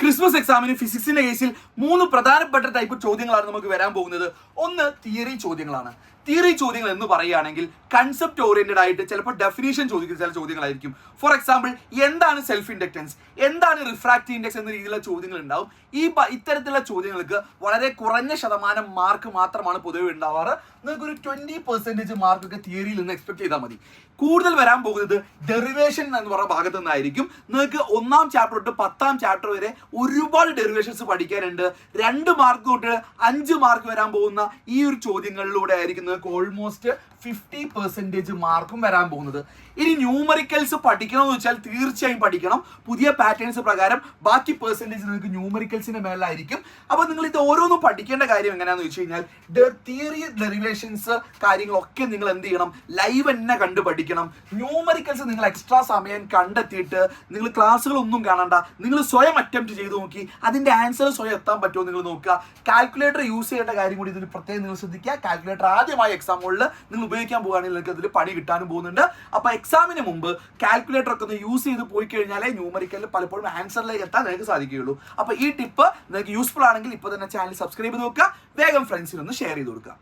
Christmas എക്സാമിന് ഫിസിക്സിന്റെ കേസിൽ 3 പ്രധാനപ്പെട്ട ടൈപ്പ് ചോദ്യങ്ങളാണ് നമുക്ക് വരാൻ പോകുന്നത്. ഒന്ന് തിയറി ചോദ്യങ്ങളാണ്. തിയറി ചോദ്യങ്ങൾ എന്ന് പറയുകയാണെങ്കിൽ കൺസെപ്റ്റ് ഓറിയന്റഡ് ആയിട്ട് ചിലപ്പോൾ ഡെഫിനേഷൻ ചോദിക്കുന്ന ചില ചോദ്യങ്ങളായിരിക്കും. ഫോർ എക്സാമ്പിൾ, എന്താണ് സെൽഫ് ഇൻഡക്റ്റൻസ്, എന്താണ് റിഫ്രാക്റ്റീവ് ഇൻഡെക്സ് എന്ന രീതിയിലുള്ള ചോദ്യങ്ങൾ ഉണ്ടാവും. ഇത്തരത്തിലുള്ള ചോദ്യങ്ങൾക്ക് വളരെ കുറഞ്ഞ ശതമാനം മാർക്ക് മാത്രമാണ് പൊതുവെ ഉണ്ടാവാറ്. നിങ്ങൾക്ക് ഒരു 20% മാർക്കൊക്കെ തിയറിയിൽ നിന്ന് എക്സ്പെക്ട് ചെയ്താൽ മതി. കൂടുതൽ വരാൻ പോകുന്നത് ഡെറിവേഷൻ എന്ന് പറയുന്ന ഭാഗത്തു നിന്നായിരിക്കും. നിങ്ങൾക്ക് 1ാം ചാപ്റ്റർ തൊട്ട് 10ാം ചാപ്റ്റർ വരെ ഒരുപാട് ഡെറിവേഷൻസ് പഠിക്കാനുണ്ട്. 2 മാർക്ക് തൊട്ട് 5 മാർക്ക് വരാൻ പോകുന്ന ഈ ഒരു ചോദ്യങ്ങളിലൂടെ ആയിരിക്കും നിങ്ങൾക്ക് ഓൾമോസ്റ്റ് 50% മാർക്കും വരാൻ പോകുന്നത്. ഇനി ന്യൂമറിക്കൽസ് പഠിക്കണമെന്ന് വെച്ചാൽ തീർച്ചയായും പഠിക്കണം. പുതിയ പാറ്റേൺസ് പ്രകാരം ബാക്കി പെർസെൻറ്റേജ് നിങ്ങൾക്ക് ന്യൂമറിക്കൽസിന്റെ മേലായിരിക്കും. അപ്പോൾ നിങ്ങൾ ഇത് ഓരോന്നും പഠിക്കേണ്ട കാര്യം എങ്ങനെയാണെന്ന് വെച്ച് കഴിഞ്ഞാൽ തിയറി, ഡെറിവേഷൻസ് കാര്യങ്ങളൊക്കെ നിങ്ങൾ എന്ത് ചെയ്യണം, ലൈവ് തന്നെ കണ്ടു പഠിക്കണം. ന്യൂമറിക്കൽസ് നിങ്ങൾ എക്സ്ട്രാ സമയം കണ്ടെത്തിയിട്ട് നിങ്ങൾ ക്ലാസ്സുകളൊന്നും കാണണ്ട, നിങ്ങൾ സ്വയം അറ്റംപ്റ്റ് ചെയ്ത് നോക്കി അതിന്റെ ആൻസർ സ്വയം എത്താൻ പറ്റുമോ നിങ്ങൾ നോക്കുക. കാൽക്കുലേറ്റർ യൂസ് ചെയ്യേണ്ട കാര്യം കൂടി ഇതിൽ പ്രത്യേകം നിങ്ങൾ ശ്രദ്ധിക്കുക. കാൽക്കുലേറ്റർ ആദ്യമായി എക്സാമുകളിൽ നിങ്ങൾ ഉപയോഗിക്കാൻ പോകുകയാണെങ്കിൽ നിങ്ങൾക്ക് അതിൽ പണി കിട്ടാനും പോകുന്നുണ്ട്. അപ്പോൾ എക്സാമിന് മുമ്പ് കാൽക്കുലേറ്റർ ഒക്കെ ഒന്ന് യൂസ് ചെയ്ത് പോയി കഴിഞ്ഞാലേ ന്യൂമറിക്കലിൽ പലപ്പോഴും ആൻസറിലേക്ക് എത്താൻ നിങ്ങൾക്ക് സാധിക്കുകയുള്ളൂ. അപ്പോൾ ഈ ടിപ്പ് നിങ്ങൾക്ക് യൂസ്ഫുൾ ആണെങ്കിൽ ഇപ്പോൾ തന്നെ ചാനൽ സബ്സ്ക്രൈബ് ചെയ്ത് നോക്കുക, വേഗം ഫ്രണ്ട്സിനൊന്ന് ഷെയർ ചെയ്ത് കൊടുക്കുക.